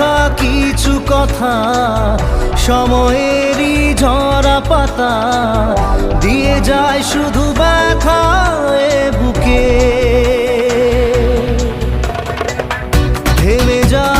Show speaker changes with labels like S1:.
S1: লেখা কিছু কথা, সময়েরই ঝরা পাতা দিয়ে যায় শুধু ব্যথা এ বুকে। থেমে যায়